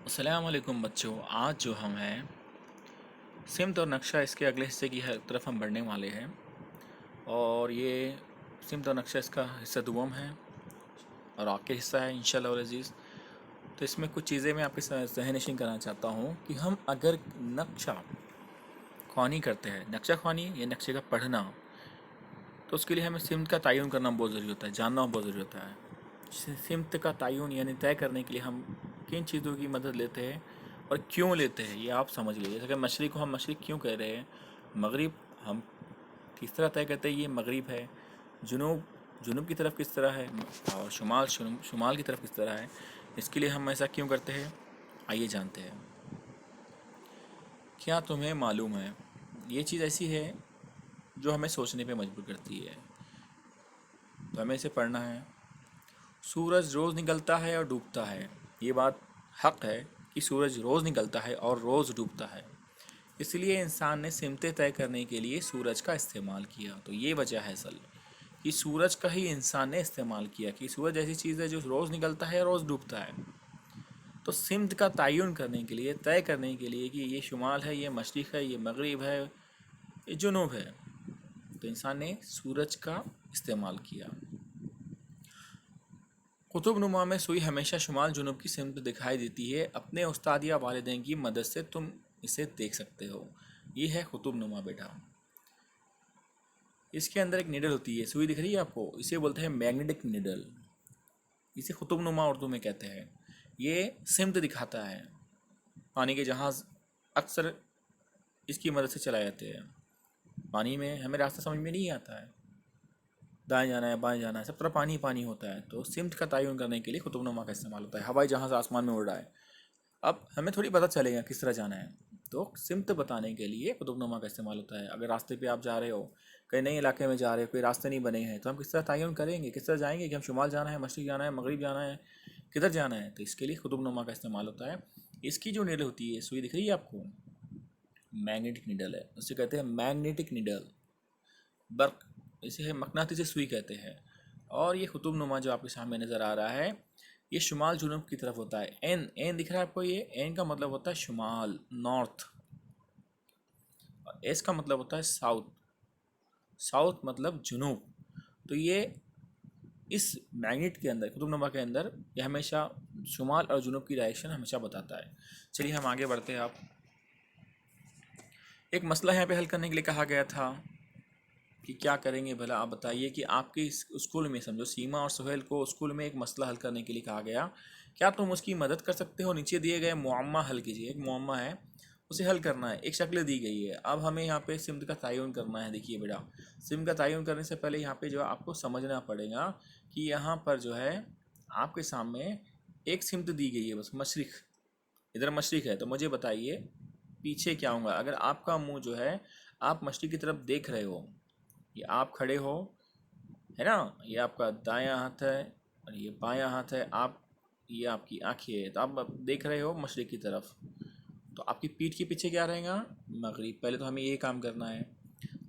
अस्सलाम वालेकुम बच्चों। आज जो हम हैं सिमत और नक्शा, इसके अगले हिस्से की तरफ हम बढ़ने वाले हैं। और ये सिमत और नक्शा इसका हिस्सा दुआम है और आखिरी हिस्सा है इंशाअल्लाह वल अज़ीज़। तो इसमें कुछ चीज़ें मैं आपके साथ ज़हन-नशीं करना चाहता हूँ कि हम अगर नक्शा ख्वानी करते हैं, नक्शा ख्वानी या नक्शे का पढ़ना, तो उसके लिए हमें सिमत का तयन करना बहुत ज़रूरी होता है, जानना बहुत ज़रूरी होता है। सिमत का तयन यानी तय करने के लिए हम किन चीज़ों की मदद लेते हैं और क्यों लेते हैं, ये आप समझ लीजिए। जैसे कि मशरिक़ को हम मशरिक़ क्यों कह रहे हैं, मगरिब हम किस तरह तय करते हैं ये मगरिब है, जुनूब जुनूब की तरफ किस तरह है, और शुमाल की तरफ किस तरह है, इसके लिए हम ऐसा क्यों करते हैं, आइए जानते हैं। क्या तुम्हें मालूम है, ये चीज़ ऐसी है जो हमें सोचने पे मजबूर करती है, तो हमें इसे पढ़ना है। सूरज रोज़ निकलता है और डूबता है, ये बात हक़ है कि सूरज रोज़ निकलता है और रोज़ डूबता है। इसलिए इंसान ने सिमतें तय करने के लिए सूरज का इस्तेमाल किया। तो ये वजह है असल कि सूरज का ही इंसान ने इस्तेमाल किया कि सूरज ऐसी चीज़ है जो रोज़ निकलता है रोज़ डूबता है। तो सिमत का तयन करने के लिए, तय करने के लिए कि ये शुमाल है, ये मशरिक़ है, ये मगरिब है, ये जुनूब है, तो इंसान ने सूरज का इस्तेमाल किया। कुतुब नुमा में सुई हमेशा शुमाल जुनूब की सिमत दिखाई देती है। अपने उस्ताद या वालिदैन की मदद से तुम इसे देख सकते हो। ये है कुतुब नुमा बेटा। इसके अंदर एक निडल होती है, सुई दिख रही है आपको, इसे बोलते हैं मैग्नेटिक निडल। इसे कुतुब नुमा उर्दू में कहते हैं। ये सिमत दिखाता है। पानी के जहाज़ अक्सर इसकी मदद से चलाए जाते हैं। पानी में हमें रास्ता समझ में नहीं आता है, दाएं जाना है बाएं जाना है, सब तरफ पानी पानी होता है, तो सिमत का तयन करने के लिए कुतुबनुमा का इस्तेमाल होता है। हवाई जहाज़ आसमान में उड़ रहा है, अब हमें थोड़ी पता चलेगा किस तरह जाना है, तो सिमत बताने के लिए कुतुबनुमा का इस्तेमाल होता है। अगर रास्ते पे आप जा रहे हो, कहीं नए इलाके में जा रहे हो, कोई रास्ते नहीं बने हैं, तो हम किस तरह तयन करेंगे, किस तरह जाएंगे कि हम शुमाल जाना है, मशरिक़ जाना है, मगरिब जाना है, किधर जाना है, तो इसके लिए कुतुबनुमा का इस्तेमाल होता है। इसकी जो नीडल होती है, सुई दिख रही है आपको, मैग्नेटिक नीडल है, उसे कहते हैं मैग्नेटिक नीडल। बर्क, इसे है मकनातीसी सुई कहते हैं। और ये कुतुब नुमा जो आपके सामने नज़र आ रहा है, ये शुमाल जुनूब की तरफ होता है। एन एन दिख रहा है आपको, ये एन का मतलब होता है शुमाल, नॉर्थ। और एस का मतलब होता है साउथ, साउथ मतलब जुनूब। तो ये इस मैग्नेट के अंदर, कुतुब नुमा के अंदर, ये हमेशा शुमाल और जुनूब की डायरेक्शन हमेशा बताता है। चलिए हम आगे बढ़ते हैं। आप एक मसला यहाँ पे हल करने के लिए कहा गया था कि क्या करेंगे भला, आप बताइए। कि आपके स्कूल में, समझो सीमा और सुहेल को स्कूल में एक मसला हल करने के लिए कहा गया, क्या तुम उसकी मदद कर सकते हो। नीचे दिए गए मुअम्मा हल कीजिए। एक मुअम्मा है, उसे हल करना है, एक शक्ल दी गई है। अब हमें यहाँ पे सिमत का तयन करना है। देखिए बेटा, सिमत का तयन करने से पहले यहाँ पे जो आपको समझना पड़ेगा कि यहाँ पर जो है आपके सामने एक सिमत दी गई है, बस मशरिक़। इधर मशरिक़ है, तो मुझे बताइए पीछे क्या होगा। अगर आपका मुंह जो है, आप मशरिक़ की तरफ देख रहे हो, ये आप खड़े हो, है ना, ये आपका दायां हाथ है और ये बायां हाथ है, आप, ये आपकी आँखें है, तो आप देख रहे हो मशरिक़ की तरफ, तो आपकी पीठ के पीछे क्या रहेगा, मगरिब। पहले तो हमें ये काम करना है।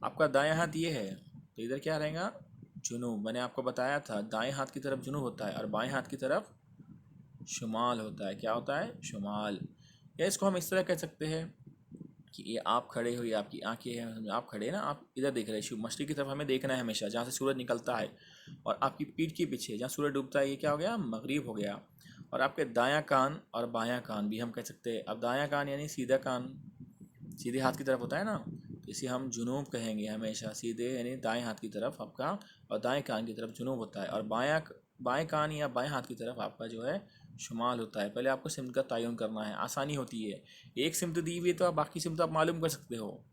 आपका दायां हाथ ये है, तो इधर क्या रहेगा, जुनूब। मैंने आपको बताया था दाएं हाथ की तरफ जुनूब होता है और बाएं हाथ की तरफ शुमाल होता है। क्या होता है, शुमाल। या इसको हम इस तरह कह सकते हैं कि ये आप खड़े हो, ये आपकी आंखें हैं, आप खड़े हैं ना, आप इधर देख रहे हैं, शिव मछली की तरफ हमें देखना है हमेशा, जहाँ से सूरज निकलता है। और आपकी पीठ के पीछे जहाँ सूरज डूबता है, ये क्या हो गया, मगरिब हो गया। और आपके दायां कान और बायां कान भी हम कह सकते हैं। अब दायां कान यानी सीधा कान, सीधे हाथ की तरफ होता है ना, तो इसे हम जुनूब कहेंगे हमेशा। सीधे यानी दाएं हाथ की तरफ आपका, और दाएं कान की तरफ जुनूब होता है। और बाएं कान या बाएं हाथ की तरफ आपका जो है शुमाल होता है। पहले आपको सिमत का तयन करना है, आसानी होती है। एक सिमत दी हुई है तो आप बाकी सिमत आप मालूम कर सकते हो।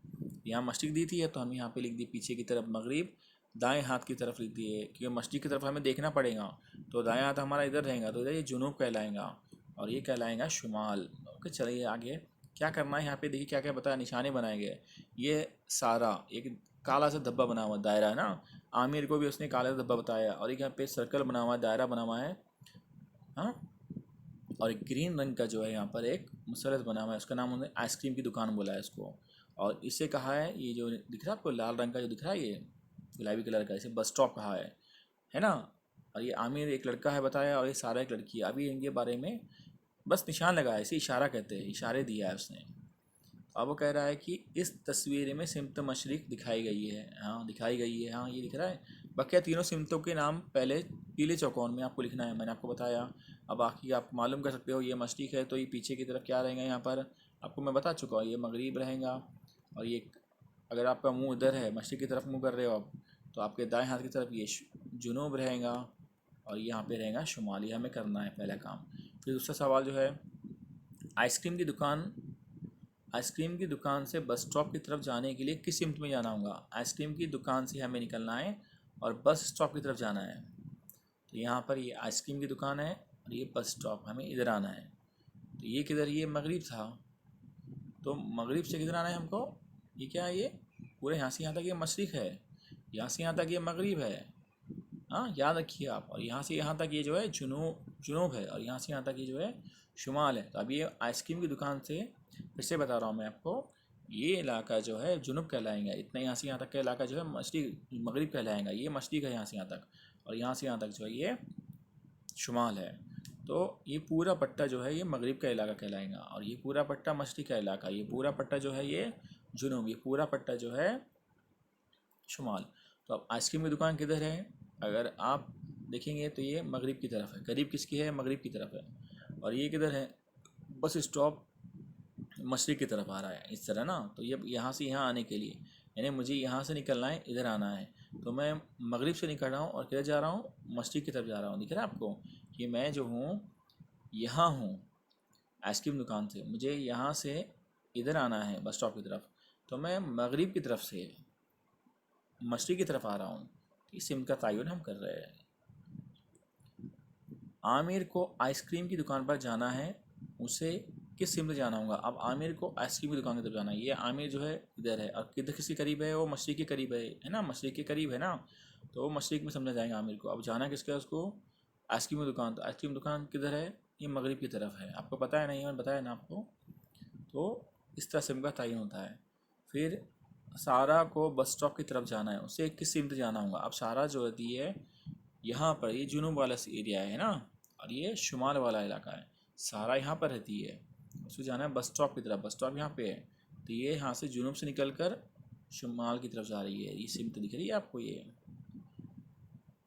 यहाँ मशरिक़ दी थी है, तो हम यहाँ पे लिख दी पीछे की तरफ मगरिब, दाएं हाथ की तरफ लिख दिए, क्योंकि मशरिक़ की तरफ हमें देखना पड़ेगा, तो दाएं हाथ हमारा इधर रहेगा, तो इधर ये जुनूब कहलाएगा और ये कहलाएगा शुमाल। ओके, चलिए आगे क्या करना है। यहाँ पे देखिए क्या क्या बताया, निशाने बनाए गए। ये सारा एक काला सा धब्बा बना हुआ दायरा है ना, आमिर को भी उसने काला सा धब्बा बताया। और एक यहाँ पे सर्कल बना हुआ है, दायरा बना हुआ है, हाँ। और एक ग्रीन रंग का जो है यहाँ पर एक मुसलत बना हुआ है, उसका नाम उन्होंने आइसक्रीम की दुकान बोला है इसको। और इसे कहा है, ये जो दिख रहा है आपको लाल रंग का जो दिख रहा है, ये गुलाबी कलर का, इसे बस स्टॉप कहा है ना। और ये आमिर एक लड़का है बताया, और ये सारा एक लड़की है। अभी इनके बारे में बस निशान लगाया, इसे इशारा कहते हैं, इशारे दिया है उसने। अब वो कह रहा है कि इस तस्वीर में सिमत मशरिक दिखाई गई है। हाँ दिखाई गई है, हाँ ये दिख रहा है। बकिया तीनों सिमतों के नाम पहले पीले चौकोन में आपको लिखना है, मैंने आपको बताया। अब बाकी आप मालूम कर सकते हो, ये मशरिक है तो ये पीछे की तरफ क्या रहेगा, यहाँ पर आपको मैं बता चुका हूँ, ये मगरिब रहेगा। और ये अगर आपका मुंह इधर है, मशरिक की तरफ मुंह कर रहे हो आप, तो आपके दाएं हाथ की तरफ ये जुनूब रहेगा और यहाँ पे रहेगा शुमाल। ये हमें करना है पहला काम। फिर दूसरा सवाल जो है, आइसक्रीम की दुकान आइसक्रीम की दुकान से बस स्टॉप की तरफ जाने के लिए किस सिमत में जाना होगा। आइसक्रीम की दुकान से हमें निकलना है और बस स्टॉप की तरफ जाना है। तो यहाँ पर ये आइसक्रीम की दुकान है और ये बस स्टॉप, हमें इधर आना है। तो ये किधर, ये मगरिब था, तो मगरिब से किधर आना है हमको, ये क्या है, ये पूरे यहाँ से यहाँ तक ये मशरिक़ है, यहाँ से यहाँ तक ये मगरिब है। हाँ याद रखिए आप। और यहाँ से यहाँ तक ये जो है जुनूब है और यहाँ से यहाँ तक ये जो है शुमाल है। तो अब ये आइसक्रीम की दुकान से, फिर से बता रहा हूँ मैं आपको, ये इलाका जो है जुनूब कहलाएगा। इतना यहाँ से यहाँ तक का इलाका जो है मशरिक़ मगरिब कहलाएगा। ये मशरिक़ है यहाँ से यहाँ तक, और यहाँ से यहाँ तक जो है ये शुमाल है। तो ये पूरा पट्टा जो है ये मगरिब का इलाका कहलाएगा और ये पूरा पट्टा मशरिक़ का इलाका, ये पूरा पट्टा जो है ये जुनूब, ये पूरा पट्टा जो है शुमाल। तो अब आइसक्रीम की दुकान किधर है, अगर आप देखेंगे तो ये मगरिब की तरफ है। करीब किसकी है, मगरिब की तरफ है। और ये किधर है, बस स्टॉप मशरिक़ की तरफ आ रहा है, इस तरह ना। तो ये यहाँ से यहाँ आने के लिए, यानी मुझे यहाँ से निकलना है, इधर आना है, तो मैं मगरिब से निकल रहा हूँ और किधर जा रहा हूँ, मशरिक़ की तरफ जा रहा हूँ। दिख रहा है आपको कि मैं जो हूँ यहाँ हूँ आइसक्रीम दुकान से, मुझे यहाँ से इधर आना है बस स्टॉप की तरफ, तो मैं मगरिब की तरफ से मशरिक़ की तरफ आ रहा हूँ। इस सिमत का तयन हम कर रहे हैं। आमिर को आइसक्रीम की दुकान पर जाना है, उसे किस सिमत जाना होगा। अब आमिर को आइसक्रीम की दुकान की तरफ जाना है, ये आमिर जो है इधर है और किधर किसके करीब है, वो मशरिक़ के करीब है ना, मशरिक़ के करीब है ना, तो वो मशरिक़ में समझा जाएगा आमिर को। अब जाना किसका है उसको, आइसक्रीम की दुकान। तो आइसक्रीम दुकान किधर है, ये मगरिब की तरफ है। आपको पता है नहीं, मैंने बताया ना आपको। तो इस तरह सिमत का तयन होता है। फिर सारा को बस स्टॉप की तरफ जाना है, उसे किस सिमत जाना होगा। अब सारा जो रहती है यहाँ पर, ये जुनूब वाला एरिया है ना, और ये शुमाल वाला इलाका है। सारा यहाँ पर रहती है, उसको जाना है बस स्टॉप की तरफ। बस स्टॉप यहाँ पे है, तो ये यहाँ से जुनूब से निकल कर शुमाल की तरफ जा रही है। ये सिमत दिख रही है आपको, ये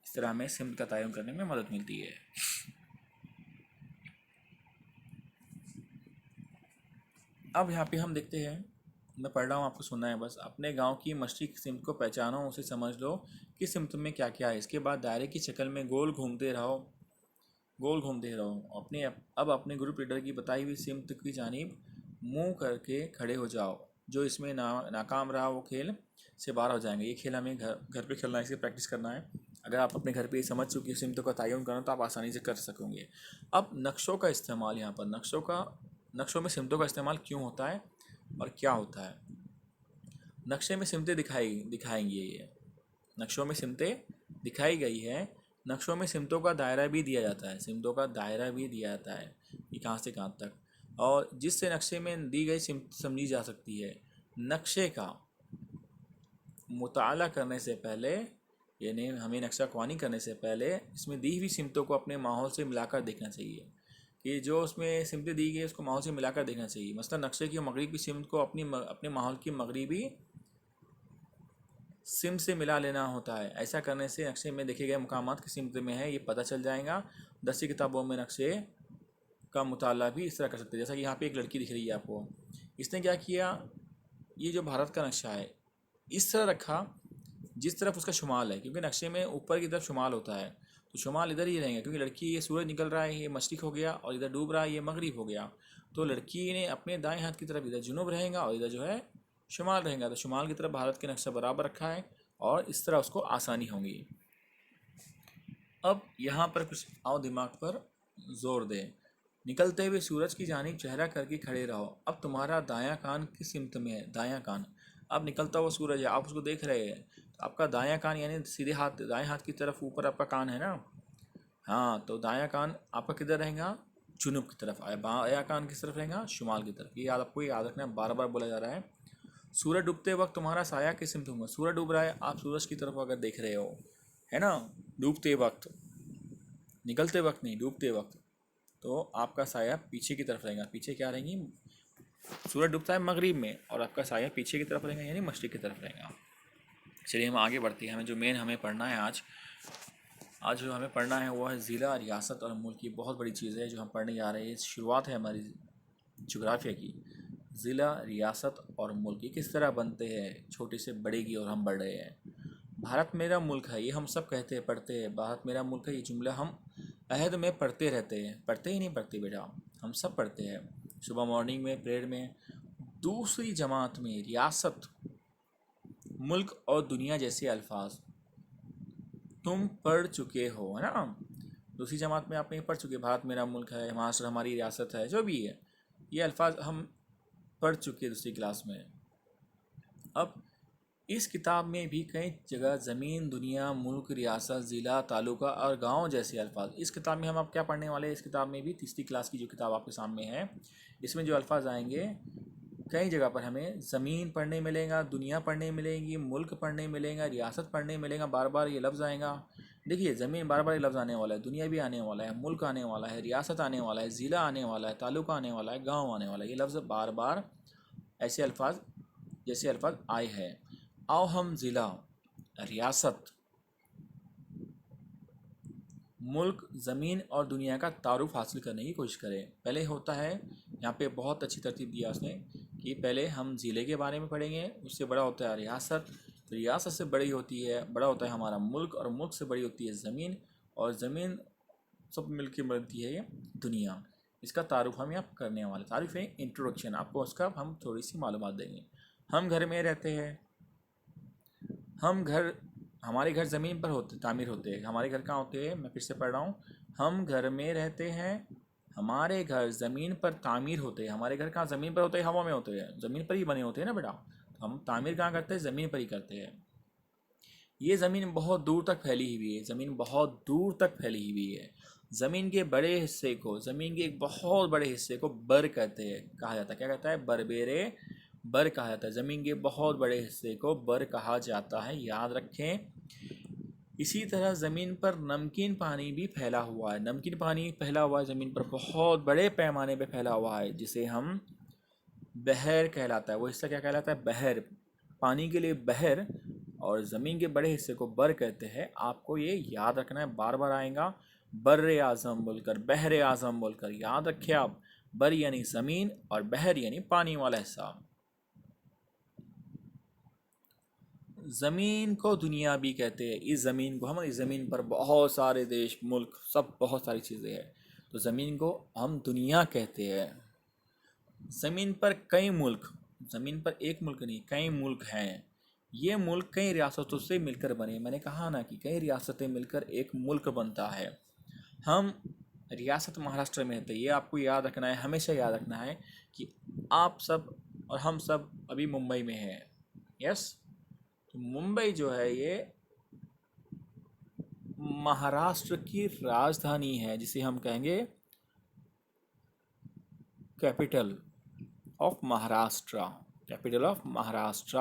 इस तरह हमें सिमत का तयन करने में मदद मिलती है। अब यहाँ पे हम देखते हैं, मैं पढ़ रहा हूँ, आपको सुनना है बस। अपने गांव की मशरिक़ सिमत को पहचानो, उसे समझ लो कि सिमत में क्या क्या है। इसके बाद दायरे की शक्ल में गोल घूमते रहो, गोल घूमते रहो। अब अपने ग्रुप लीडर की बताई हुई सिमत की जानिब मुंह करके खड़े हो जाओ। जो इसमें नाकाम रहा वो खेल से बाहर हो जाएंगे। ये खेल हमें घर पे खेलना है, इसे प्रैक्टिस करना है। अगर आप अपने घर पे समझ चुके सिमतों का तयन करना, तो आप आसानी से कर सकोगे। अब नक्शों का इस्तेमाल, यहाँ पर नक्शों में सिमतों का इस्तेमाल क्यों होता है और क्या होता है। नक्शे में सिमतें दिखाएंगी ये, नक्शों में सिमतें दिखाई गई है। नक्शों में सिमतों का दायरा भी दिया जाता है, सिमतों का दायरा भी दिया जाता है कि कहाँ से कहाँ तक, और जिससे नक्शे में दी गई सिमत समझी जा सकती है। नक्शे का मुताला करने से पहले, यानी हमें नक्शा ख्वानी करने से पहले, इसमें दी हुई सिमतों को अपने माहौल से मिलाकर देखना चाहिए कि जो उसमें सिमतें दी गई उसको माहौल से मिलाकर देखना चाहिए। मसलन नक्शे की मगरिबी सिमत को अपने माहौल की मगरिबी सिमत से मिला लेना होता है। ऐसा करने से नक्शे में देखे गए मकामात किस सिमत में है ये पता चल जाएगा। दरसी किताबों में नक्शे का मुताला भी इस तरह कर सकते हैं। जैसा कि यहाँ पे एक लड़की दिख रही है आपको, इसने क्या किया, ये जो भारत का नक्शा है इस तरह रखा जिस तरफ उसका शुमाल है, क्योंकि नक्शे में ऊपर की तरफ शुमाल होता है, तो शुमाल इधर ही रहेंगे। क्योंकि लड़की, ये सूरज निकल रहा है, ये मशरिक़ हो गया, और इधर डूब रहा है, ये मगरिब हो गया। तो लड़की ने अपने दाएं हाथ की तरफ इधर जुनूब रहेगा और इधर जो है शुमाल रहेगा। तो शुमाल की तरफ भारत के नक्शा बराबर रखा है और इस तरह उसको आसानी होगी। अब यहाँ पर कुछ आओ दिमाग पर जोर दे। निकलते हुए सूरज की जानिब चेहरा करके खड़े रहो। अब तुम्हारा दायां कान किस सिमत में है, दायां कान। अब निकलता हुआ सूरज है, आप उसको देख रहे हैं, तो आपका दायां कान यानी सीधे हाथ, दाएं हाथ की तरफ ऊपर आपका कान है ना। हाँ, तो दायां कान आपका किधर रहेगा, जुनूब की तरफ। बायां कान किस तरफ रहेगा, शुमाल की तरफ। ये आपको याद रखना है, बार बार बोला जा रहा है। सूरज डूबते वक्त तुम्हारा साया किस सिमत होगा। सूरज डूब रहा है, आप सूरज की तरफ अगर देख रहे हो, है ना, डूबते वक्त, निकलते वक्त नहीं, डूबते वक्त। तो आपका साया पीछे की तरफ रहेगा। पीछे क्या रहेंगी? सूरज डूबता है मगरिब में और आपका साया पीछे की तरफ रहेगा, यानी मशरिक की तरफ रहेगा। चलिए हम आगे बढ़ते हैं। हमें जो मेन हमें पढ़ना है आज जो हमें पढ़ना है वो है ज़िला, रियासत और मुल्क की बहुत बड़ी चीज़ है जो हम पढ़ने जा रहे हैं। शुरुआत है हमारी जोग्राफिया की। ज़िला, रियासत और मुल्क ये किस तरह बनते हैं, छोटे से बड़े की और हम बढ़ रहे हैं। भारत मेरा मुल्क है, ये हम सब कहते हैं, पढ़ते हैं। भारत मेरा मुल्क है, ये जुमला हम अहद में पढ़ते रहते हैं। पढ़ते ही नहीं पढ़ते बेटा, हम सब पढ़ते हैं। सुबह मॉर्निंग में, प्रेयर में। दूसरी जमात में रियासत, मुल्क और दुनिया जैसे अल्फाज तुम पढ़ चुके हो, है ना। दूसरी जमात में आपने पढ़ चुके, भारत मेरा मुल्क है, महाराष्ट्र हमारी रियासत है, जो भी है, ये अल्फाज हम पढ़ चुके हैं दूसरी क्लास में। अब इस किताब में भी कई जगह ज़मीन, दुनिया, मुल्क, रियासत, ज़िला, तालुका और गांव जैसे अल्फाज। इस किताब में हम अब क्या पढ़ने वाले हैं? इस किताब में भी तीसरी क्लास की जो किताब आपके सामने है, इसमें जो अल्फाज आएंगे, कई जगह पर हमें ज़मीन पढ़ने मिलेगा, दुनिया पढ़ने मिलेगी, मुल्क पढ़ने मिलेगा, रियासत पढ़ने मिलेगा। बार बार ये लफ्ज़ आएगा। देखिए, ज़मीन बार बार ये लफ्ज़ आने वाला है, दुनिया भी आने वाला है, मुल्क आने वाला है, रियासत आने वाला है, ज़िला आने वाला है, तालुका आने वाला है, गाँव आने वाला है। ये लफ्ज़ बार बार ऐसे अल्फाज जैसे अल्फाज आए हैं। आओ हम ज़िला, रियासत, मुल्क, ज़मीन और दुनिया का तारुफ हासिल करने की कोशिश करें। पहले होता है, यहाँ पे बहुत अच्छी तरतीब दिया उसने कि पहले हम ज़िले के बारे में पढ़ेंगे, उससे बड़ा होता है रियासत, रियासत से बड़ी होती है, बड़ा होता है हमारा मुल्क, और मुल्क से बड़ी होती है ज़मीन, और ज़मीन सब मिलके बनती है ये दुनिया। इसका तारुफ हम यहाँ करने वाले। तारुफ है इंट्रोडक्शन, आपको उसका हम थोड़ी सी मालूमात देंगे। हम घर में रहते हैं। हमारे घर ज़मीन पर होते, तामीर होते हैं। हमारे घर कहाँ होते हैं? मैं फिर से पढ़ रहा हूँ। हम घर में रहते हैं, हमारे घर ज़मीन पर तामीर होते हैं। हमारे घर कहाँ ज़मीन पर होते हैं? हवा में होते हैं, ज़मीन पर ही बने होते हैं ना बेटा। तो हम तामीर कहाँ करते हैं? ज़मीन पर ही करते हैं। ये ज़मीन बहुत दूर तक फैली हुई है, ज़मीन बहुत दूर तक फैली हुई है। ज़मीन के बड़े हिस्से को, ज़मीन के एक बहुत बड़े हिस्से को बर कहते हैं, कहा जाता है। क्या कहता है? बरबेरे बर कहा जाता है। ज़मीन के बहुत बड़े हिस्से को बर कहा जाता है, याद रखें। इसी तरह ज़मीन पर नमकीन पानी भी फैला हुआ है। नमकीन पानी फैला हुआ है ज़मीन पर, बहुत बड़े पैमाने पे फैला हुआ है, जिसे हम बहर कहलाता है। वो हिस्सा क्या कहलाता है? बहर। पानी के लिए बहर, और ज़मीन के बड़े हिस्से को बर कहते हैं। आपको ये याद रखना है, बार बार आएगा। बर्र आज़म बोलकर, बहर आज़म बोलकर याद रखें आप। बर यानी ज़मीन और बहर यानी पानी वाला हिस्सा। ज़मीन को दुनिया भी कहते हैं। इस ज़मीन को, हमारी ज़मीन पर बहुत सारे देश, मुल्क, सब बहुत सारी चीज़ें हैं, तो ज़मीन को हम दुनिया कहते हैं। ज़मीन पर कई मुल्क, ज़मीन पर एक मुल्क नहीं, कई मुल्क हैं। ये मुल्क कई रियासतों से मिलकर बने। मैंने कहा ना कि कई रियासतें मिलकर एक मुल्क बनता है। हम रियासत महाराष्ट्र में रहते हैं, ये आपको याद रखना है, हमेशा याद रखना है कि आप सब और हम सब अभी मुंबई में हैं। यस, तो मुंबई जो है ये महाराष्ट्र की राजधानी है, जिसे हम कहेंगे capital of Maharashtra. Capital of Maharashtra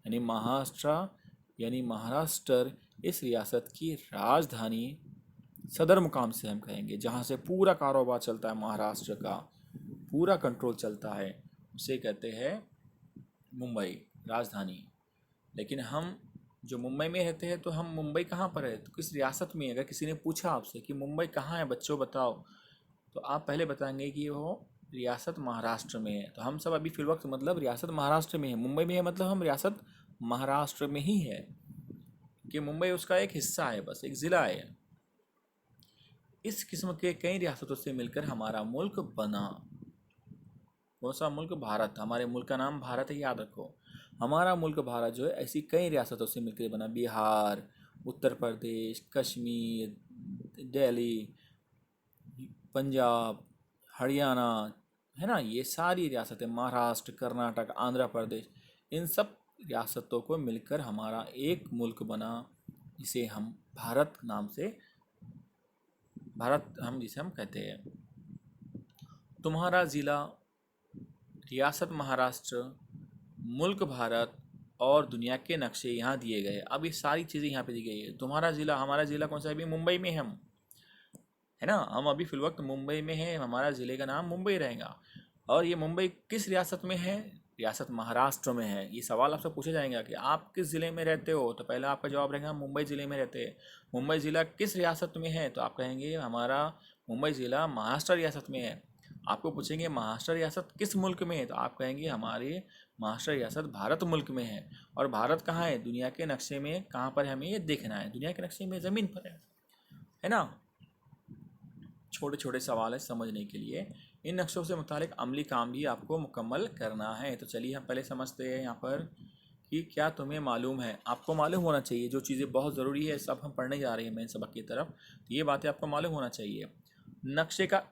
यानी महाराष्ट्र, यानी महाराष्ट्र इस रियासत की राजधानी, सदर मुकाम से हम कहेंगे, जहाँ से पूरा कारोबार चलता है, महाराष्ट्र का पूरा कंट्रोल चलता है, उसे कहते हैं मुंबई, राजधानी। लेकिन हम जो मुंबई में रहते हैं, तो हम मुंबई कहाँ पर है, तो किस रियासत में? अगर किसी ने पूछा आपसे कि मुंबई कहाँ है बच्चों बताओ, तो आप पहले बताएंगे कि वो रियासत महाराष्ट्र में है। तो हम सब अभी फिल वक्त मतलब रियासत महाराष्ट्र में है। मुंबई में है मतलब हम रियासत महाराष्ट्र में ही है, कि मुंबई उसका एक हिस्सा है, बस एक ज़िला है। इस किस्म के कई रियासतों से मिलकर हमारा मुल्क बना। कौन सा मुल्क? भारत। हमारे मुल्क का नाम भारत है, याद रखो। हमारा मुल्क भारत जो है ऐसी कई रियासतों से मिलकर बना। बिहार, उत्तर प्रदेश, कश्मीर, दिल्ली, पंजाब, हरियाणा, है ना, ये सारी रियासतें, महाराष्ट्र, कर्नाटक, आंध्र प्रदेश, इन सब रियासतों को मिलकर हमारा एक मुल्क बना, जिसे हम भारत नाम से, भारत हम जिसे हम कहते हैं। तुम्हारा ज़िला, रियासत महाराष्ट्र, मुल्क भारत और दुनिया के नक्शे यहाँ दिए गए। अब ये सारी चीज़ें यहाँ पे दी गई है। तुम्हारा ज़िला, हमारा ज़िला कौन सा है? अभी मुंबई में हम, है ना। हम अभी फिलवक्त मुंबई में हैं, हमारा ज़िले का नाम मुंबई रहेगा। और ये मुंबई किस रियासत में है? रियासत महाराष्ट्र में है। ये सवाल आपसे पूछा जाएगा कि आप किस ज़िले में रहते हो, तो पहला आपका जवाब रहेगा मुंबई ज़िले में रहते हैं। मुंबई ज़िला किस रियासत में है, तो आप कहेंगे हमारा मुंबई ज़िला महाराष्ट्र रियासत में है। आपको पूछेंगे महाराष्ट्र रियासत किस मुल्क में है, तो आप कहेंगे हमारे महाराष्ट्र रियासत भारत मुल्क में है। और भारत कहाँ है? दुनिया के नक्शे में कहाँ पर है हमें ये देखना है? दुनिया के नक्शे में ज़मीन पर है ना। छोटे छोटे सवाल है समझने के लिए। इन नक्शों से मुतालिक अमली काम भी आपको मुकम्मल करना है। तो चलिए हम पहले समझते हैं यहाँ पर कि क्या तुम्हें मालूम है। आपको मालूम होना चाहिए जो चीज़ें बहुत ज़रूरी है, सब हम पढ़ने जा रहे हैं मेन सबक की तरफ, तो ये बातें आपको मालूम होना चाहिए। नक्शे का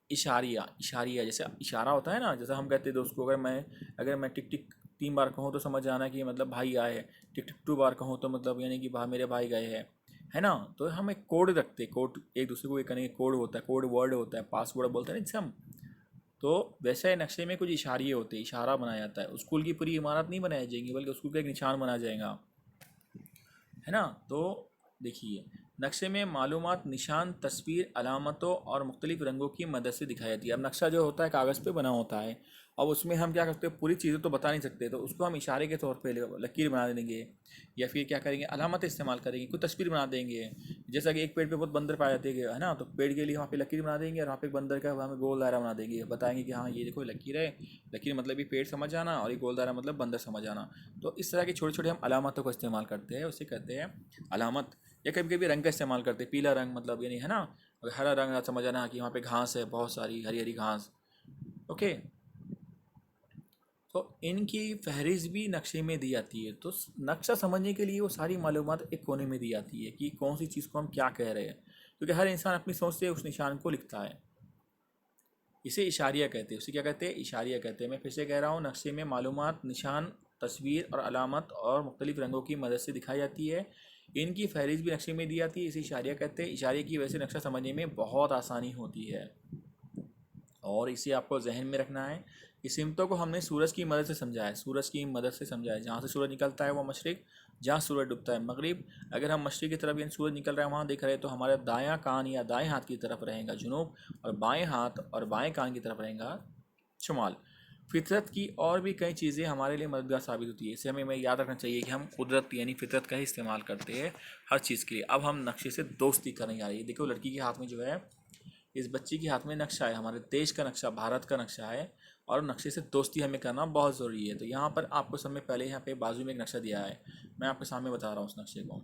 इशारिया, इशारिया जैसे इशारा होता है ना, जैसे हम कहते हैं दोस्त को, अगर मैं टिक टिक 3 बार कहूँ तो समझ जाना कि मतलब भाई आए। टिक टिक 2 बार कहूँ तो मतलब यानी कि मेरे भाई गए हैं, है ना। तो हम एक कोड रखते हैं, कोड एक दूसरे को ये करने के कोड होता है, कोड वर्ड होता है, पासवर्ड बोलते हैं ना जिसे हम। तो वैसे नक्शे में कुछ इशारे होते हैं, इशारा बनाया जाता है। स्कूल की पूरी इमारत नहीं बनाई जाएगी, बल्कि स्कूल का एक निशान बनाया जाएगा, है ना। तो देखिए, नक्शे में मालूमात निशान, तस्वीर, अलामतों और मुख्तलिफ रंगों की मदद से दिखाई जाती है। अब नक्शा जो होता है कागज़ पे बना होता है, अब उसमें हम क्या करते हैं, पूरी चीज़ें तो बता नहीं सकते, तो उसको हम इशारे के तौर पे लकीर बना देंगे, या फिर क्या करेंगे, अलामत इस्तेमाल करेंगे, कोई तस्वीर बना देंगे। जैसा कि एक पेड़ पे बहुत बंदर पाए जाते हैं, है ना, तो पेड़ के लिए वहाँ पे लकीर बना देंगे, और वहाँ पे एक बंदर का हमें गोल दायरा बना देंगे, बताएंगे कि हाँ ये देखो लकीर है। लकीर मतलब ये पेड़ समझ आना, और ये गोल दायरा मतलब बंदर समझ आना। तो इस तरह की छोटे छोटे हम अलामतों का इस्तेमाल करते हैं, उसे कहते हैं अलामत। या कभी कभी रंग का इस्तेमाल करते हैं, पीला रंग मतलब यानी, है ना। अगर हरा रंग समझ आना कि वहाँ पे घास है, बहुत सारी हरी हरी घास। ओके। तो इनकी फहरिस्त भी नक्शे में दी जाती है। तो नक्शा समझने के लिए वो सारी मालूमात एक कोने में दी जाती है कि कौन सी चीज़ को हम क्या कह रहे हैं, क्योंकि हर इंसान अपनी सोच से उस निशान को लिखता है। इसे इशारिया कहते हैं। उसे क्या कहते हैं? इशारिया कहते हैं। मैं फिर से कह रहा हूँ, नक्शे में मालूमात निशान, तस्वीर और अलामत और मुख्तलिफ रंगों की मदद से दिखाई जाती है। इनकी फहरिस्त भी नक्शे में दी जाती है। इसे इशारिया कहते हैं। इशारे की वजह से नक्शा समझने में बहुत आसानी होती है, और इसे आपको जहन में रखना है। इस सिमतों को हमने सूरज की मदद से समझा है, सूरज की मदद से समझा है। जहाँ से सूरज निकलता है वो मशरिक, जहाँ सूरज डूबता है मगरिब। अगर हम मशरिक की तरफ यानी सूरज निकल रहा है वहाँ देख रहे हैं, तो हमारा दायां कान या दाएं हाथ की तरफ रहेगा जुनूब, और बाएं हाथ और बाएं कान की तरफ रहेगा शुमाल। फितरत की और भी कई चीज़ें हमारे लिए मददगार साबित होती है। इसे हमें याद रखना चाहिए कि हम कुदरत यानी फितरत का ही इस्तेमाल करते हैं हर चीज़ के लिए। अब हम नक्शे से दोस्ती करने जा रही है। देखो लड़की के हाथ में जो है, इस बच्ची के हाथ में नक्शा है, हमारे देश का नक्शा, भारत का नक्शा है, और नक्शे से दोस्ती हमें करना बहुत ज़रूरी है। तो यहाँ पर आपको समय पहले यहाँ पे बाजू में एक नक्शा दिया है, मैं आपके सामने बता रहा हूँ उस नक्शे को।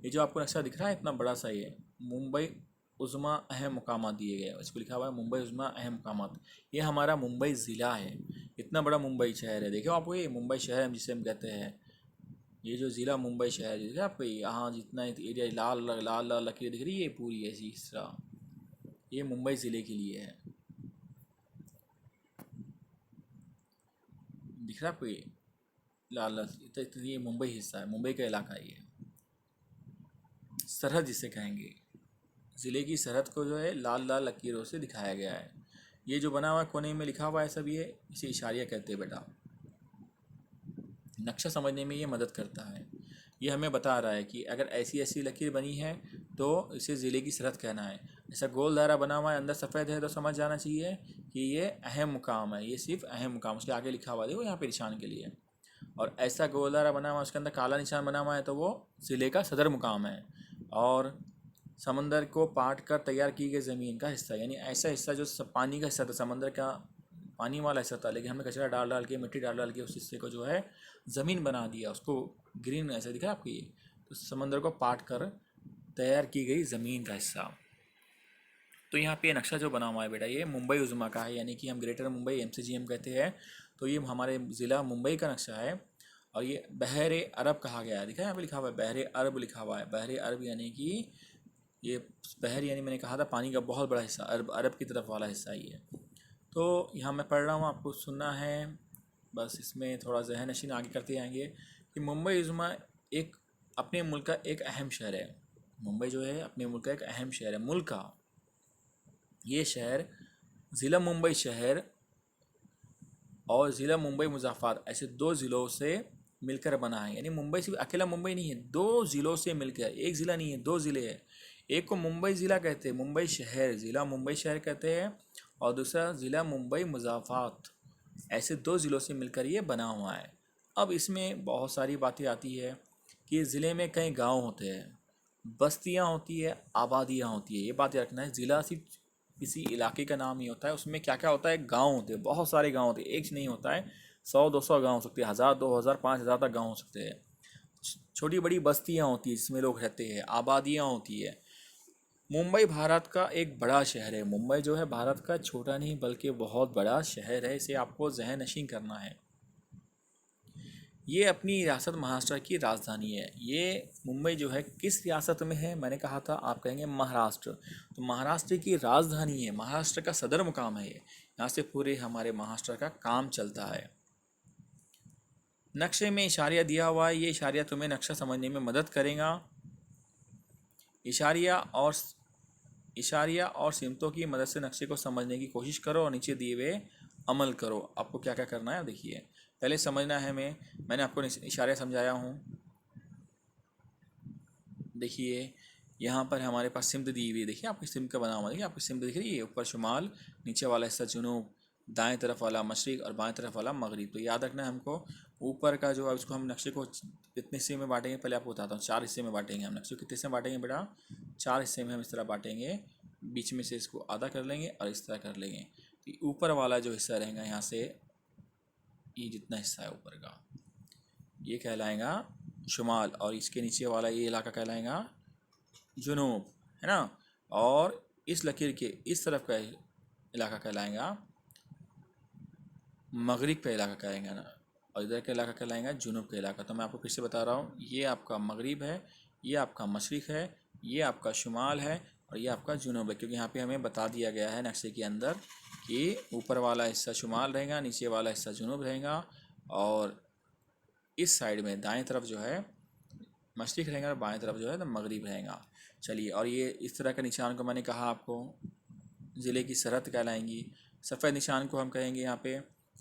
ये जो आपको नक्शा दिख रहा है इतना बड़ा सा, ये मुंबई उज़्मा अहम मुकामात दिए गए हैं। इसको लिखा हुआ है मुंबई उज़्मा अहम मुकामात। ये हमारा मुंबई ज़िला है। इतना बड़ा मुंबई शहर है, देखो आपको, ये मुंबई शहर हम जिसे हम कहते हैं। ये जो ज़िला मुंबई शहर है, आपको यहाँ जितना एरिया लाल लाल लाल लकीर दिख रही है, ये पूरी ऐसी इस तरह, ये मुंबई ज़िले के लिए है। दिख रहा है आपको ये लाल लाल, ये मुंबई हिस्सा है, मुंबई का इलाका है ये। सरहद जिसे कहेंगे, ज़िले की सरहद को जो है लाल लाल लकीरों से दिखाया गया है। ये जो बना हुआ कोने में लिखा हुआ है सब, ये इसे इशारिया कहते हैं बेटा। नक्शा समझने में ये मदद करता है। ये हमें बता रहा है कि अगर ऐसी ऐसी लकीर बनी है तो इसे ज़िले की सरहद कहना है। ऐसा गोल दायरा बना हुआ है, अंदर सफ़ेद है, तो समझ जाना चाहिए कि ये अहम मुकाम है। ये सिर्फ अहम मुकाम, उसके आगे लिखा हुआ देखो यहाँ पे निशान के लिए। और ऐसा गोल दायरा बना हुआ है, उसके अंदर काला निशान बना हुआ है, तो वो ज़िले का सदर मुकाम है। और समंदर को पाट कर तैयार की गई ज़मीन का हिस्सा, यानी ऐसा हिस्सा जो पानी का हिस्सा था, समंदर का पानी वाला हिस्सा था, लेकिन हमने कचरा डाल डाल के, मिट्टी डाल डाल के उस हिस्से को जो है ज़मीन बना दिया, उसको ग्रीन ऐसा दिखा आपको ये। तो समंदर को पाट कर तैयार की गई ज़मीन का हिस्सा। तो यहाँ पे नक्शा जो बना हुआ है बेटा, ये मुंबई उज़्मा का है, यानी कि हम ग्रेटर मुंबई MCGM कहते हैं। तो ये हमारे ज़िला मुंबई का नक्शा है, और ये बहरे अरब कहा गया है। दिखा है यहाँ पे लिखा हुआ है बहरे अरब लिखा हुआ है। बहरे अरब यानी कि ये बहर, यानी मैंने कहा था पानी का बहुत बड़ा हिस्सा, अरब अरब की तरफ वाला हिस्सा ही है। तो यहाँ मैं पढ़ रहा हूँ, आपको सुनना है बस। इसमें थोड़ा जहन नशीन आगे करते जाएंगे कि मुंबई उज़्मा एक अपने मुल्क का एक अहम शहर है। मुंबई जो है अपने मुल्क का एक अहम शहर है, मुल्क का। ये शहर ज़िला मुंबई शहर और ज़िला मुंबई मुज़ाफ़ात, ऐसे 2 ज़िलों से मिलकर बना है। यानी मुंबई सिर्फ अकेला मुंबई नहीं है, 2 ज़िलों से मिलकर, एक ज़िला नहीं है, 2 ज़िले हैं। एक को मुंबई ज़िला कहते हैं, मुंबई शहर, ज़िला मुंबई शहर कहते हैं, और दूसरा ज़िला मुंबई मुज़ाफ़ात। ऐसे दो ज़िलों से मिलकर ये बना हुआ है। अब इसमें बहुत सारी बातें आती है कि ज़िले में कई गांव होते हैं, बस्तियां होती है, आबादियां होती है। ये बात याद रखना है, ज़िला सिर्फ किसी इलाके का नाम नहीं होता है, उसमें क्या क्या होता है, गांव होते हैं, बहुत सारे गांव होते हैं, एक नहीं होता है, 100-200 गांव हो सकते हैं, 1000-2000-5000 तक गांव हो सकते हैं। छोटी बड़ी बस्तियां होती है जिसमें लोग रहते हैं, आबादियां होती है। मुंबई भारत का एक बड़ा शहर है। मुंबई जो है भारत का छोटा नहीं बल्कि बहुत बड़ा शहर है, इसे आपको ज़हन नशीं करना है। ये अपनी रियासत महाराष्ट्र की राजधानी है। ये मुंबई जो है किस रियासत में है, मैंने कहा था, आप कहेंगे महाराष्ट्र। तो महाराष्ट्र की राजधानी है, महाराष्ट्र का सदर मुकाम है ये। यहाँ से पूरे हमारे महाराष्ट्र का काम चलता है। नक्शे में इशारिया दिया हुआ है, ये इशारिया तुम्हें नक्शा समझने में मदद करेगा। इशारिया और इशारिया और सिमतों की मदद से नक्शे को समझने की कोशिश करो और नीचे दिए हुए अमल करो। आपको क्या क्या करना है देखिए, पहले समझना है। मैंने आपको इशारे समझाया हूँ। देखिए यहाँ पर हमारे पास सिमत दी हुई है, देखिए आपकी सिमत का बना हुआ, देखिए आपकी सिमत दिख रही है, ऊपर शुमाल, नीचे वाला हिस्सा जुनूब, दाएं तरफ वाला मशरिक और बाएं तरफ वाला मगरिब। तो याद रखना है हमको ऊपर का जो, अब इसको हम नक्शे को कितने हिस्से में बांटेंगे, पहले आपको बताता हूँ। 4 हिस्से में बांटेंगे हम नक्शे को। कितने हिस्से में बांटेंगे बेटा, 4 हिस्से में हम इस तरह बांटेंगे। बीच में से इसको आधा कर लेंगे और इस तरह कर लेंगे। तो ऊपर वाला जो हिस्सा रहेगा यहाँ से, ये जितना हिस्सा है ऊपर का, ये कहलाएगा शुमाल, और इसके नीचे वाला ये इलाका कहलाएगा जुनूब, है ना। और इस लकीर के इस तरफ का इलाका कहलाएगा मगरिब का इलाका कहलाएगा ना, और इधर का इलाका कहलाएगा जुनूब का इलाका। तो मैं आपको फिर से बता रहा हूँ, ये आपका मगरिब है, ये आपका मशरिक़ है, ये आपका शुमाल है, और ये आपका जुनूब है। क्योंकि यहाँ पे हमें बता दिया गया है नक्शे के अंदर कि ऊपर वाला हिस्सा शुमाल रहेगा, नीचे वाला हिस्सा जुनूब रहेगा, और इस साइड में दाएं तरफ जो है मशरिक़ रहेगा और बाएं तरफ जो है तो मगरिब रहेगा। चलिए, और ये इस तरह का निशान को मैंने कहा आपको ज़िले की सरहद कहलाएंगी। सफ़ेद निशान को हम कहेंगे यहाँ पे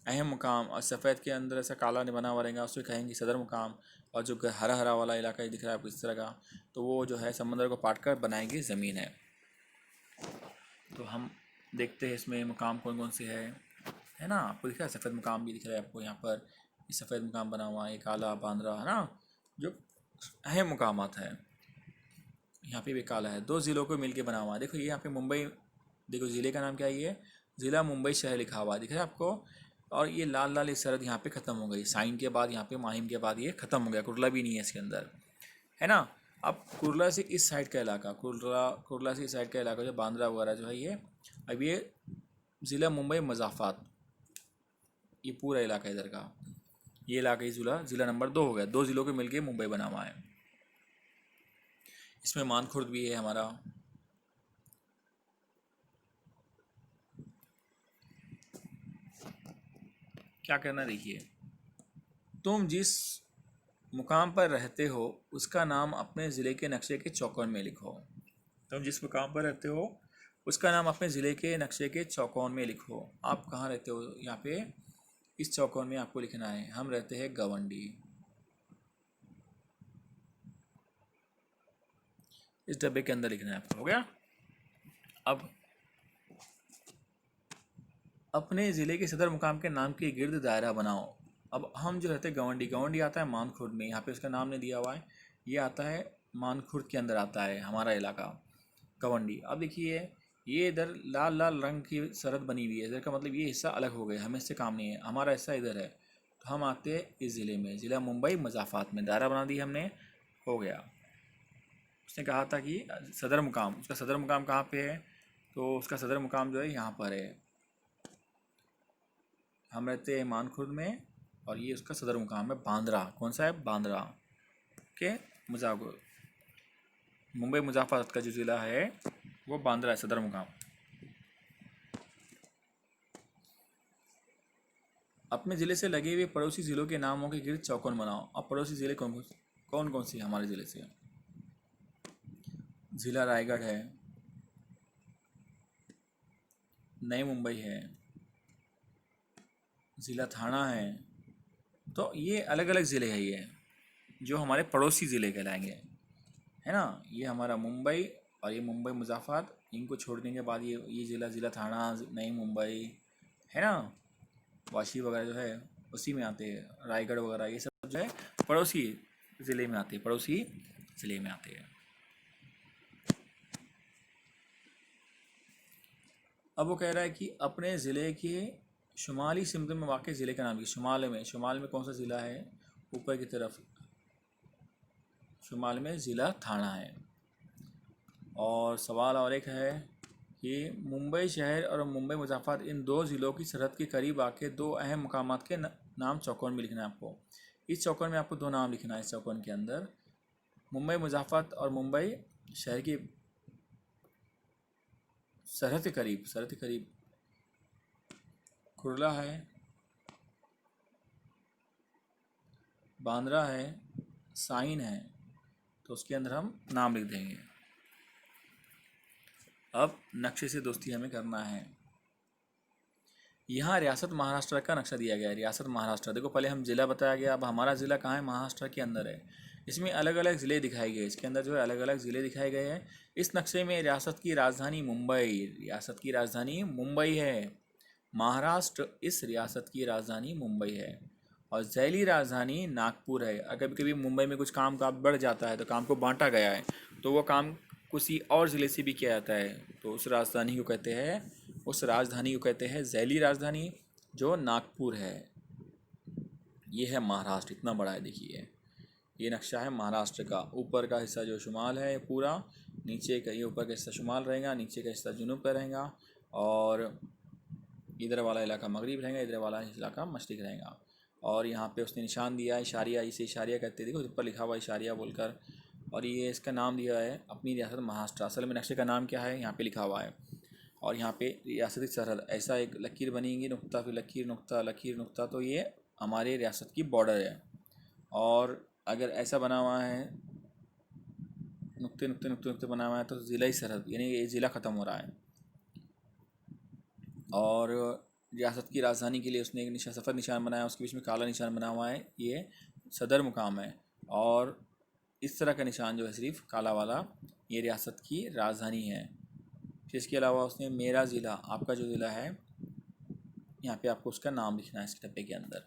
अहम मुकाम, और सफ़ेद के अंदर ऐसा काला नहीं बना हुआ रहेगा उसको कहेंगे सदर मुकाम। और जो हरा हरा वाला इलाका दिख रहा है आपको इस तरह का, तो वो जो है समंदर को पाट कर बनाएंगे ज़मीन है। तो हम देखते हैं इसमें मुकाम कौन कौन से है ना। आपको दिख रहा है सफ़ेद मुकाम भी दिख रहा है आपको यहाँ पर, ये सफ़ेद मुकाम बना हुआ है, ये काला बांद्रा, है ना, जो अहम मुकामात है। यहाँ पे भी काला है, 2 ज़िलों को मिलके बना हुआ है। देखो ये यहाँ पे मुंबई, देखो ज़िले का नाम क्या है, ये ज़िला मुंबई शहर लिखा हुआ है, दिख रहा है आपको। और ये लाल लाल इस सरहद यहाँ पे ख़त्म हो गई, साइन के बाद यहाँ पे माहिम के बाद ये ख़त्म हो गया, कुर्ला भी नहीं है इसके अंदर, है ना। अब कुर्ला से इस साइड का इलाका, कुर्ला से इस साइड का इलाका जो बांद्रा वगैरह जो है ये, अब ये ज़िला मुंबई मुज़ाफ़ात, ये पूरा इलाका इधर का, ये इलाका ही ज़िला नंबर 2 हो गया। 2 ज़िलों के मिलके मुंबई बना हुआ है। इसमें मानखुर्द भी है हमारा। क्या करना देखिए, तुम जिस मुकाम पर रहते हो उसका नाम अपने ज़िले के नक्शे के चौकोन में लिखो। तुम जिस मुकाम पर रहते हो उसका नाम अपने ज़िले के नक्शे के चौकोन में लिखो। आप कहाँ रहते हो, यहाँ पे इस चौकोन में आपको लिखना है। हम रहते हैं गवंडी, इस डब्बे के अंदर लिखना है आपको, हो गया। अब अपने ज़िले के सदर मुकाम के नाम के गिर्द दायरा बनाओ। अब हम जो रहते हैं गवंडी, गवंडी आता है मानखुर्द में, यहाँ पे उसका नाम नहीं दिया हुआ है, ये आता है मानखुर्द के अंदर आता है हमारा इलाका गवंडी। अब देखिए ये इधर लाल लाल रंग की सरहद बनी हुई है, इधर का मतलब ये हिस्सा अलग हो गया, हमें इससे काम नहीं है, हमारा हिस्सा इधर है। तो हम आते हैं इस ज़िले में, ज़िला मुंबई मुज़ाफ़ात में, दायरा बना दिया हमने, हो गया। उसने कहा था कि सदर मुकाम, उसका सदर मुकाम कहाँ पे है, तो उसका सदर मुकाम जो है यहाँ पर है। हम रहते हैं मानखुर्द में, और ये उसका सदर मुकाम है बांद्रा। कौन सा है, बांद्रा के मुंबई मुज़ाफ़ात का जो ज़िला है वो बांद्रा है, सदर मुकाम। अपने ज़िले से लगे हुए पड़ोसी ज़िलों के नामों के गिर्द चौकोन बनाओ। अब पड़ोसी ज़िले कौन कौन से हमारे ज़िले से, ज़िला रायगढ़ है, नई मुंबई है, ज़िला थाना है। तो ये अलग अलग ज़िले हैं, ये जो हमारे पड़ोसी ज़िले कहलाएंगे, है ना। ये हमारा मुंबई और ये मुंबई मुज़ाफ़रात, इनको छोड़ने के बाद ये ज़िला थाना, नई मुंबई है ना, वाशी वगैरह जो है उसी में आते हैं, रायगढ़ वगैरह ये सब जो है पड़ोसी ज़िले में आते हैं, पड़ोसी ज़िले में आते हैं। अब वो कह रहा है कि अपने ज़िले के शुमाली सिमत में वाक़ ज़िले का नाम लिखिए। शुमाल में कौन सा ज़िला है? ऊपर की तरफ शुमाल में ज़िला थाना है। और सवाल और एक है कि मुंबई शहर और मुंबई मुज़ाफ़रात इन दो ज़िलों की सरहद के करीब आके दो अहम मकामात के नाम चौकोन में लिखना है आपको। इस चौकोन में आपको दो नाम लिखना है। इस चौकोन के अंदर मुंबई मुज़ाफ़रात और मुंबई शहर की सरहद के करीब कुर्ला है, बांद्रा है, साइन है, तो उसके अंदर हम नाम लिख देंगे। अब नक्शे से दोस्ती हमें करना है। यहाँ रियासत महाराष्ट्र का नक्शा दिया गया है। रियासत महाराष्ट्र, देखो पहले हम ज़िला बताया गया, अब हमारा ज़िला कहाँ है? महाराष्ट्र के अंदर है। इसमें अलग अलग ज़िले दिखाए गए, इसके अंदर जो है अलग अलग ज़िले दिखाए गए हैं। इस नक्शे में रियासत की राजधानी मुंबई है। महाराष्ट्र इस रियासत की राजधानी मुंबई है और ज़ैली राजधानी नागपुर है। अगर कभी कभी मुंबई में कुछ काम का बढ़ जाता है तो काम को बांटा गया है, तो वो काम किसी और ज़िले से भी किया जाता है, तो उस राजधानी को कहते हैं ज़ैली राजधानी, जो नागपुर है। ये है महाराष्ट्र, इतना बड़ा है। देखिए ये नक्शा है महाराष्ट्र का। ऊपर का हिस्सा जो शुमाल है पूरा, नीचे का ये ऊपर का हिस्सा शुमाल रहेगा, नीचे का हिस्सा जुनूब का रहेगा, और इधर वाला इलाका मगरिब रहेगा, इधर वाला इलाका मशरिक रहेगा। और यहाँ पे उसने निशान दिया है इशारिया, इसे इशारिया कहते हैं। देखो ऊपर लिखा हुआ इशारिया बोलकर, और ये इसका नाम दिया है अपनी रियासत महाराष्ट्र। असल में नक्शे का नाम क्या है यहाँ पे लिखा हुआ है। और यहाँ पे रियासती सरहद, ऐसा एक लकीर बनेगी, नुक्ता, फिर लकीर नुक्ता, लकीर नुक्ता, तो ये हमारे रियासत की बॉर्डर है। और अगर ऐसा बना हुआ है, नुक्ते नुक्ते नुक्ते नुक्ते बना हुआ है, तो ज़िला ही सरहद, यानी ये ज़िला ख़त्म हो रहा है। और रियासत की राजधानी के लिए उसने एक सफ़ेद निशान बनाया, उसके बीच में काला निशान बना हुआ है, ये सदर मुकाम है। और इस तरह का निशान जो है सिर्फ काला वाला, ये रियासत की राजधानी है। फिर इसके अलावा उसने मेरा ज़िला, आपका जो ज़िला है, यहाँ पे आपको उसका नाम लिखना है इस डब्बे के अंदर।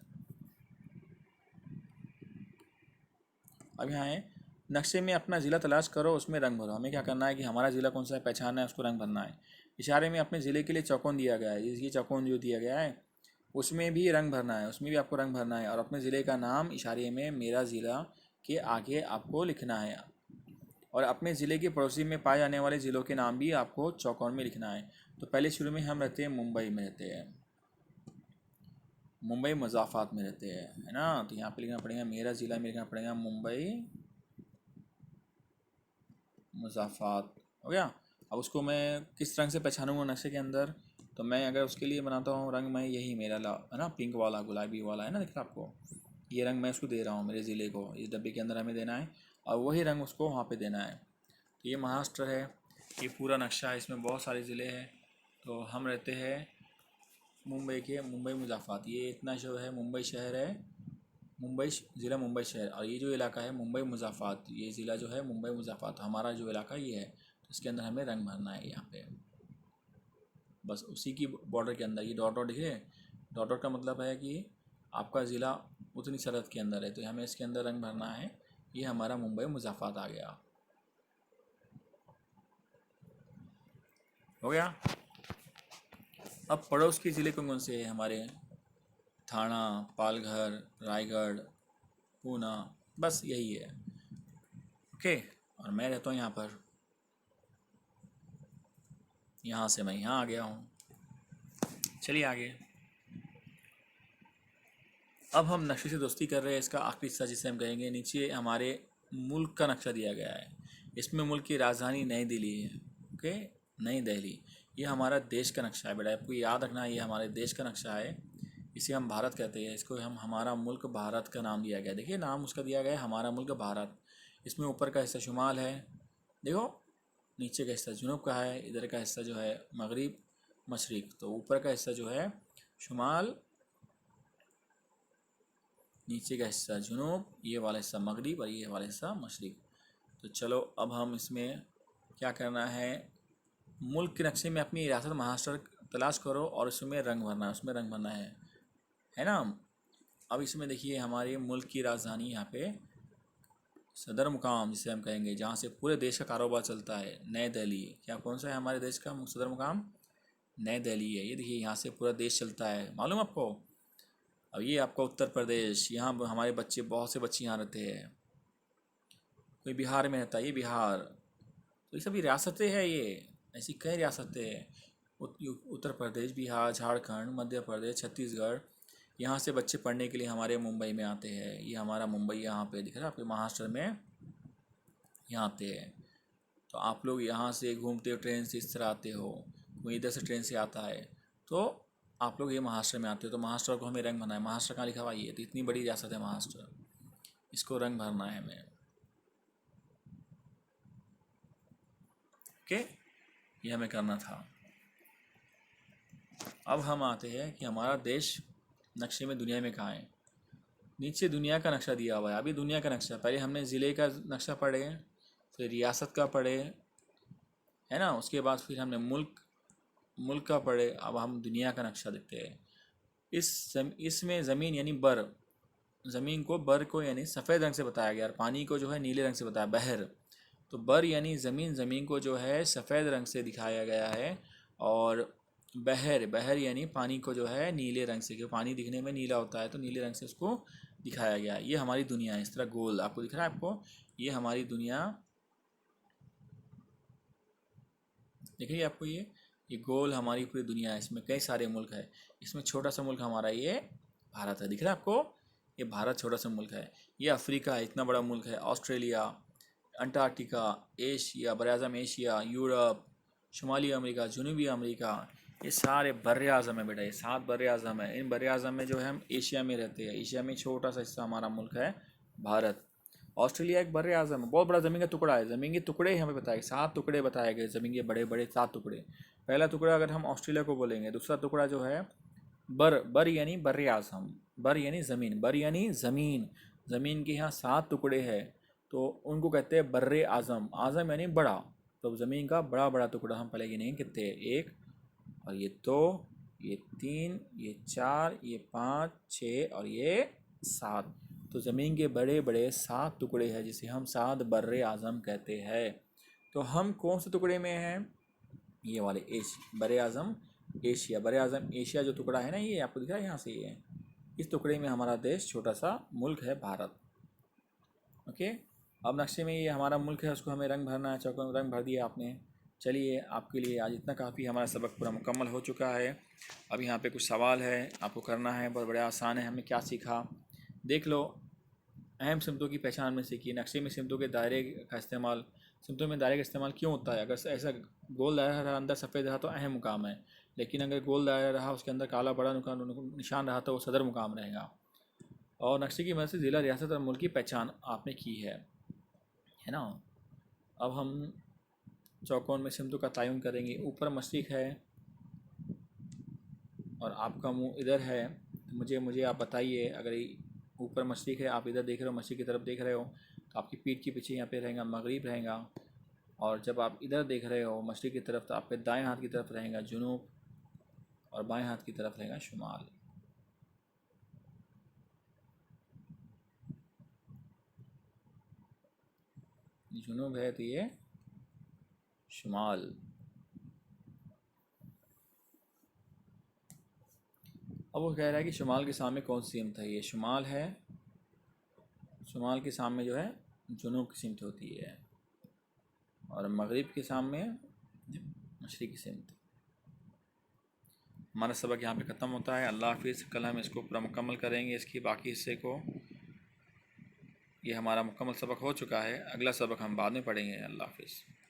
अब यहाँ है नक्शे में अपना ज़िला तलाश करो, उसमें रंग भरो। हमें क्या करना है कि हमारा ज़िला कौन सा है पहचानना है, उसको रंग भरना है। इशारे में अपने ज़िले के लिए चौकोन दिया गया है, ये चौकोन जो दिया गया है उसमें भी रंग भरना है, उसमें भी आपको रंग भरना है। और अपने ज़िले का नाम इशारे में मेरा ज़िला के आगे आपको लिखना है। और अपने ज़िले के पड़ोसी में पाए जाने वाले ज़िलों के नाम भी आपको चौकोन में लिखना है। तो पहले शुरू में हम रहते हैं मुंबई में, रहते हैं मुंबई मुज़ाफ़रात में रहते हैं, है ना। तो यहाँ पे लिखना पड़ेगा मेरा ज़िला में लिखना पड़ेगा मुंबई मुज़ाफ़रात, हो गया। अब उसको मैं किस रंग से पहचानूंगा नक्शे के अंदर? तो मैं अगर उसके लिए बनाता हूँ रंग, मैं यही मेरा है ना, पिंक वाला, गुलाबी वाला है ना, दिख रहा आपको, ये रंग मैं उसको दे रहा हूँ मेरे ज़िले को, इस डब्बे के अंदर हमें देना है और वही रंग उसको वहाँ पे देना है। तो ये महाराष्ट्र है, ये पूरा नक्शा है, इसमें बहुत सारे ज़िले हैं। तो हम रहते हैं मुंबई मुज़ाफ़रात, ये इतना जो है मुंबई शहर है, ज़िला मुंबई शहर, और ये जो इलाका है मुंबई मुज़ाफ़रात, ये ज़िला जो है मुंबई मुज़ाफ़रात, हमारा जो इलाका ये है। तो इसके अंदर हमें रंग भरना है यहाँ पे, बस उसी की बॉर्डर के अंदर। ये डॉट डॉट दिखे, डॉट डॉट का मतलब है कि आपका ज़िला उतनी सरहद के अंदर है, तो हमें इसके अंदर रंग भरना है। ये हमारा मुंबई मुज़ाफ़रात आ गया, हो गया। अब पड़ोस के ज़िले कौन कौन से हैं हमारे? थाना, पालघर, रायगढ़, पूना, बस यही है। ओके, और मैं रहता हूँ यहाँ पर, यहाँ से मैं यहाँ आ गया हूँ। चलिए आगे। अब हम नक्शे से दोस्ती कर रहे हैं, इसका आखिरी हिस्सा जिसे हम कहेंगे। नीचे हमारे मुल्क का नक्शा दिया गया है, इसमें मुल्क की राजधानी नई दिल्ली है। ओके, नई दिल्ली, ये हमारा देश का नक्शा है बेटा, आपको याद रखना है, ये हमारे देश का नक्शा है। इसे हम भारत कहते हैं, इसको हम हमारा मुल्क भारत का नाम दिया गया। देखिए नाम उसका दिया गया है हमारा मुल्क भारत। इसमें ऊपर का हिस्सा शुमाल है, देखो, नीचे का हिस्सा जुनूब का है, इधर का हिस्सा जो है मगरिब मशरिक। तो ऊपर का हिस्सा जो है शुमाल, नीचे का हिस्सा जुनूब, ये वाला हिस्सा मगरिब और ये वाला हिस्सा मशरिक। तो चलो अब हम इसमें क्या करना है, मुल्क के नक्शे में अपनी रियासत महाराष्ट्र तलाश करो और उसमें रंग भरना है, उसमें रंग भरना है ना। अब इसमें देखिए हमारे मुल्क की राजधानी यहाँ पे सदर मुकाम जिसे हम कहेंगे, जहाँ से पूरे देश का कारोबार चलता है, नई दिल्ली। क्या कौन सा है हमारे देश का सदर मुकाम? नई दिल्ली है। ये देखिए यहाँ से पूरा देश चलता है, मालूम आपको। अब ये आपका उत्तर प्रदेश, यहाँ हमारे बच्चे, बहुत से बच्चे यहाँ रहते हैं। कोई बिहार में रहता है, ये बिहार। तो ये सभी रियासतें हैं, ये ऐसी कई रियासतें हैं। उत्तर प्रदेश, बिहार, झारखंड, मध्य प्रदेश, छत्तीसगढ़। यहाँ से बच्चे पढ़ने के लिए हमारे मुंबई में आते हैं। ये हमारा मुंबई यहाँ पे दिख रहा है आपके महाराष्ट्र में, यहाँ आते हैं। तो आप लोग यहाँ से घूमते हो, ट्रेन से इस तरह आते हो, कोई इधर से ट्रेन से आता है, तो आप लोग ये महाराष्ट्र में आते हो। तो महाराष्ट्र को हमें रंग भरना है। महाराष्ट्र कहाँ लिखा हुआ? ये तो इतनी बड़ी रियासत है महाराष्ट्र, इसको रंग भरना है हमें। ओके, ये हमें करना था। अब हम आते हैं कि हमारा देश नक्शे में दुनिया में कहाँ है। नीचे दुनिया का नक्शा दिया हुआ है। अभी दुनिया का नक्शा, पहले हमने ज़िले का नक्शा पढ़े, फिर रियासत का पढ़े, है ना। उसके बाद फिर हमने मुल्क का पढ़े। अब हम दुनिया का नक्शा देखते हैं। इसमें ज़मीन यानी बर, ज़मीन को बर को यानी सफ़ेद रंग से बताया गया, और पानी को जो है नीले रंग से बताया, बहर। तो बर यानी ज़मीन, ज़मीन को जो है सफ़ेद रंग से दिखाया गया है। और बहर यानी पानी को जो है नीले रंग से, क्योंकि पानी दिखने में नीला होता है, तो नीले रंग से उसको दिखाया गया है। ये हमारी दुनिया है। इस तरह गोल आपको दिख रहा है आपको, ये हमारी दुनिया दिख रही है आपको। ये गोल हमारी पूरी दुनिया है। इसमें कई सारे मुल्क है। इसमें छोटा सा मुल्क हमारा ये भारत है, दिख रहा है आपको। ये भारत छोटा सा मुल्क है। ये अफ्रीका है, इतना बड़ा मुल्क है। ऑस्ट्रेलिया, अंटार्कटिका, एशिया, बराज़म एशिया, यूरोप, शुमाली अमेरिका, जनूबी अमेरिका, ये सारे बर आज़म है बेटा। ये 7 बर आज़म है। इन बर आज़म में जो है हम एशिया में रहते हैं। एशिया में छोटा सा हिस्सा हमारा मुल्क है भारत। ऑस्ट्रेलिया एक बर आज़म है, बहुत बड़ा ज़मीन का टुकड़ा है। ज़मीन के टुकड़े हमें बताए, 7 टुकड़े बताए गए ज़मीन के, बड़े बड़े 7 टुकड़े। पहला टुकड़ा अगर हम ऑस्ट्रेलिया को बोलेंगे, दूसरा टुकड़ा जो है बर यानी बर आज़म, बर यानी ज़मीन, बर यानी ज़मीन। ज़मीन के यहाँ 7 टुकड़े हैं, तो उनको कहते हैं बर आज़म। आज़म यानी बड़ा, तो ज़मीन का बड़ा बड़ा टुकड़ा हम पहले गिनेंगे कितने, 1 और ये 2, ये 3, ये 4, ये 5, 6 और ये 7। तो ज़मीन के बड़े बड़े 7 टुकड़े हैं, जिसे हम 7 बर आज़म कहते हैं। तो हम कौन से टुकड़े में हैं? ये वाले बर आज़म एशिया। बर आज़म एशिया जो टुकड़ा है ना, ये आपको दिख रहा है यहाँ से, ये इस टुकड़े में हमारा देश, छोटा सा मुल्क है भारत। ओके, अब नक्शे में ये हमारा मुल्क है, उसको हमें रंग भरना है। चौकों रंग भर दिया आपने। चलिए, आपके लिए आज इतना काफ़ी, हमारा सबक पूरा मुकम्मल हो चुका है। अब यहाँ पे कुछ सवाल है आपको करना है, बहुत बड़ा आसान है। हमने क्या सीखा देख लो। अहम सिमतों की पहचान में सीखिए। नक्शे में सिमतों के दायरे का इस्तेमाल, सिमतों में दायरे का इस्तेमाल क्यों होता है? अगर ऐसा गोल दायरा रहा, अंदर सफ़ेद रहा, तो अहम मुकाम है। लेकिन अगर गोल दायरा रहा, उसके अंदर काला बड़ा निशान रहा, तो वो सदर मुकाम रहेगा। और नक्शे की मदद से ज़िला, रियासत और मुल्क की पहचान आपने की है ना। अब हम चौकोन में सिमतों का तयन करेंगे। ऊपर मशरिक़ है और आपका मुंह इधर है, तो मुझे आप बताइए, अगर ऊपर मशरिक़ है, आप इधर देख रहे हो, मशरिक़ की तरफ देख रहे हो, तो आपकी पीठ के पीछे यहाँ पे रहेगा मगरिब रहेगा। और जब आप इधर देख रहे हो मशरिक़ की तरफ, तो आपके दाएं हाथ की तरफ रहेगा जुनूब, और बाएं हाथ की तरफ रहेगा शुमाल। जुनूब है तो ये शुमाल। अब वो कह रहा है कि शुमाल के सामने कौन सी सिमत है? ये शुमाल है। शुमाल के सामने जो है जुनूब की सिमत होती है, और मगरिब के सामने मशरिक़ की सिमत। हमारा सबक यहाँ पे ख़त्म होता है। अल्लाह हाफिज़। कल हम इसको पूरा मुकम्मल करेंगे, इसकी बाकी हिस्से को। ये हमारा मुकम्मल सबक हो चुका है। अगला सबक हम बाद में पढ़ेंगे। अल्लाह हाफिज़।